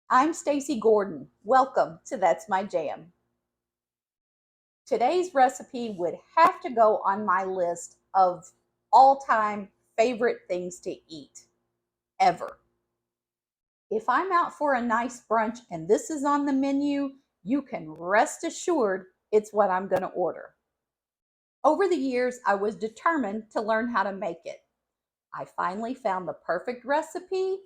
I'm Stacy Gordon. Welcome to That's My Jam. Today's recipe would have to go on my list of all-time favorite things to eat ever. If I'm out for a nice brunch and this is on the menu, you can rest assured it's what I'm going to order. Over the years, I was determined to learn how to make it. I finally found the perfect recipe.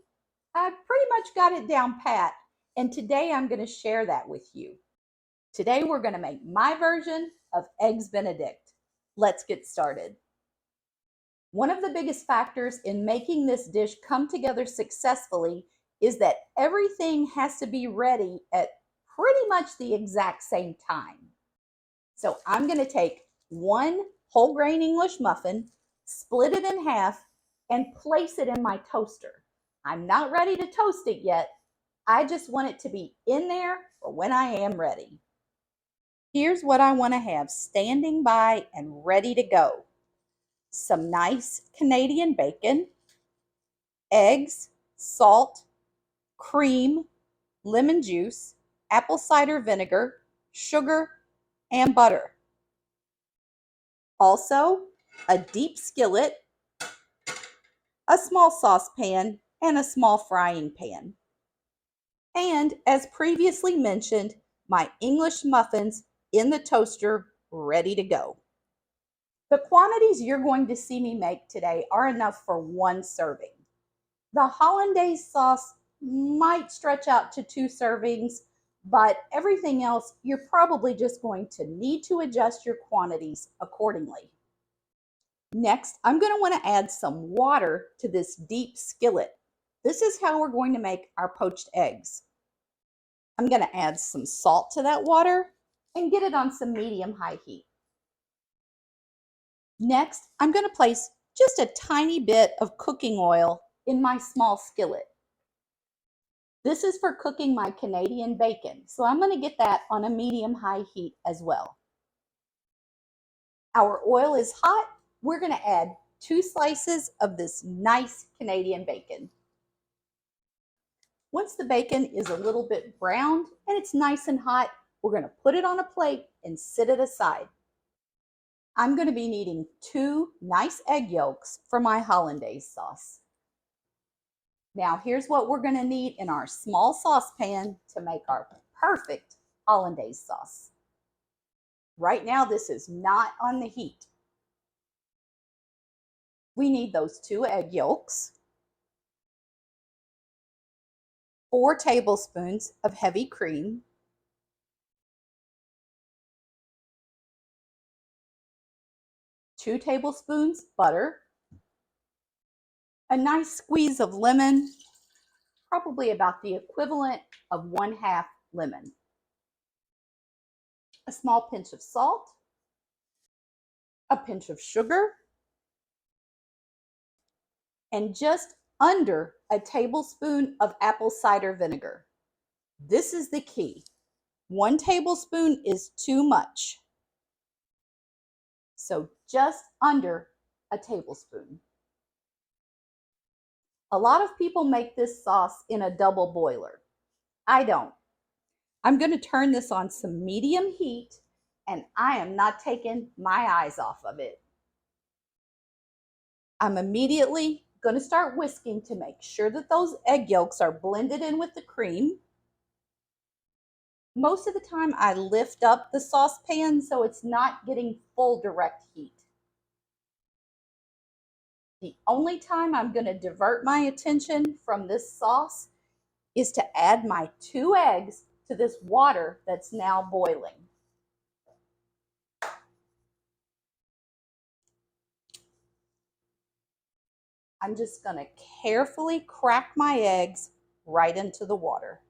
I pretty much got it down pat, and today I'm going to share that with you. Today we're going to make my version of Eggs Benedict. Let's get started. One of the biggest factors in making this dish come together successfully is that everything has to be ready at pretty much the exact same time. So I'm going to take one whole grain English muffin, split it in half, and place it in my toaster. I'm not ready to toast it yet. I just want it to be in there for when I am ready. Here's what I want to have standing by and ready to go. Some nice Canadian bacon, eggs, salt, cream, lemon juice, apple cider vinegar, sugar, and butter. Also, a deep skillet, a small saucepan, and a small frying pan. And as previously mentioned, my English muffins in the toaster ready to go. The quantities you're going to see me make today are enough for one serving. The Hollandaise sauce might stretch out to 2 servings, but everything else you're probably just going to need to adjust your quantities accordingly. Next, I'm going to want to add some water to this deep skillet. This is how we're going to make our poached eggs. I'm going to add some salt to that water and get it on some medium-high heat. Next, I'm going to place just a tiny bit of cooking oil in my small skillet. This is for cooking my Canadian bacon, so I'm going to get that on a medium-high heat as well. Our oil is hot. We're going to add 2 slices of this nice Canadian bacon. Once the bacon is a little bit browned and it's nice and hot, we're going to put it on a plate and sit it aside. I'm going to be needing 2 nice egg yolks for my Hollandaise sauce. Now here's what we're going to need in our small saucepan to make our perfect Hollandaise sauce. Right now this is not on the heat. We need those 2 egg yolks, 4 tablespoons of heavy cream, 2 tablespoons butter, a nice squeeze of lemon, probably about the equivalent of 1/2 lemon, a small pinch of salt, a pinch of sugar, and just under a tablespoon of apple cider vinegar. This is the key. 1 tablespoon is too much. So just under a tablespoon. A lot of people make this sauce in a double boiler. I don't. I'm going to turn this on some medium heat, and I am not taking my eyes off of it. I'm immediately going to start whisking to make sure that those egg yolks are blended in with the cream. Most of the time I lift up the saucepan so it's not getting full direct heat. The only time I'm going to divert my attention from this sauce is to add my 2 eggs to this water that's now boiling. I'm just going to carefully crack my eggs right into the water.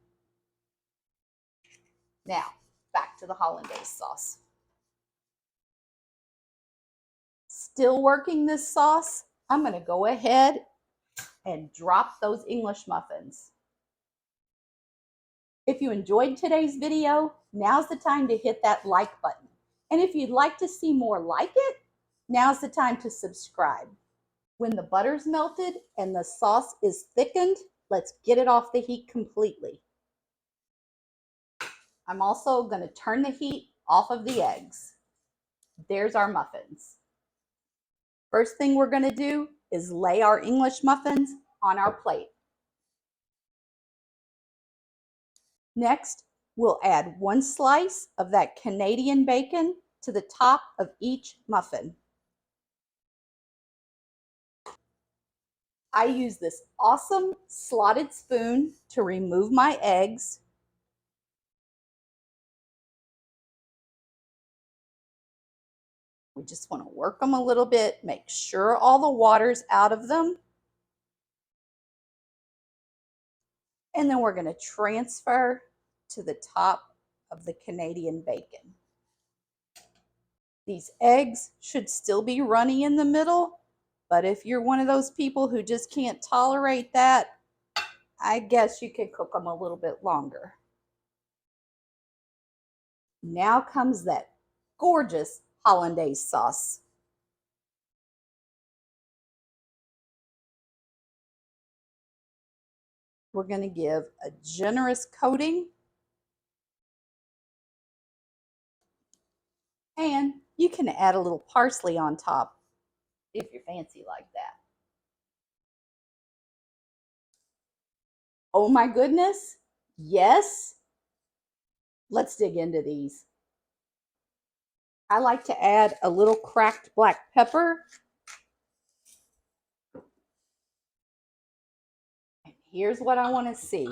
Now, back to the Hollandaise sauce. Still working this sauce, I'm going to go ahead and drop those English muffins. If you enjoyed today's video, now's the time to hit that like button. And if you'd like to see more like it, now's the time to subscribe. When the butter's melted and the sauce is thickened, let's get it off the heat completely. I'm also going to turn the heat off of the eggs. There's our muffins. First thing we're going to do is lay our English muffins on our plate. Next, we'll add 1 slice of that Canadian bacon to the top of each muffin. I use this awesome slotted spoon to remove my eggs. We just want to work them a little bit, make sure all the water's out of them. And then we're going to transfer to the top of the Canadian bacon. These eggs should still be runny in the middle, but if you're one of those people who just can't tolerate that, I guess you could cook them a little bit longer. Now comes that gorgeous Hollandaise sauce. We're going to give a generous coating, and you can add a little parsley on top if you're fancy like that. Oh my goodness, yes. Let's dig into these. I like to add a little cracked black pepper. And here's what I want to see.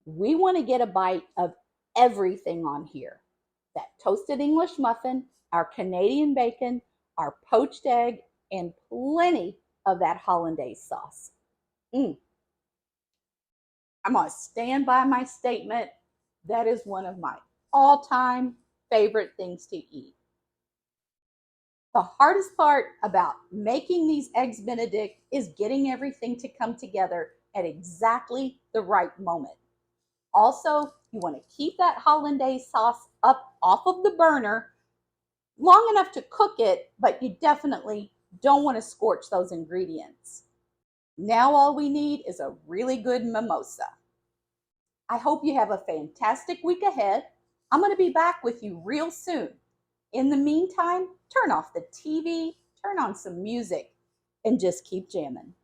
We want to get a bite of everything on here. That toasted English muffin, our Canadian bacon, our poached egg, and plenty of that Hollandaise sauce. I'm going to stand by my statement. That is one of my all-time favorite things to eat. The hardest part about making these eggs Benedict is getting everything to come together at exactly the right moment. Also, you want to keep that Hollandaise sauce up off of the burner long enough to cook it, but you definitely don't want to scorch those ingredients. Now all we need is a really good mimosa. I hope you have a fantastic week ahead. I'm going to be back with you real soon. In the meantime, turn off the TV, turn on some music, and just keep jamming.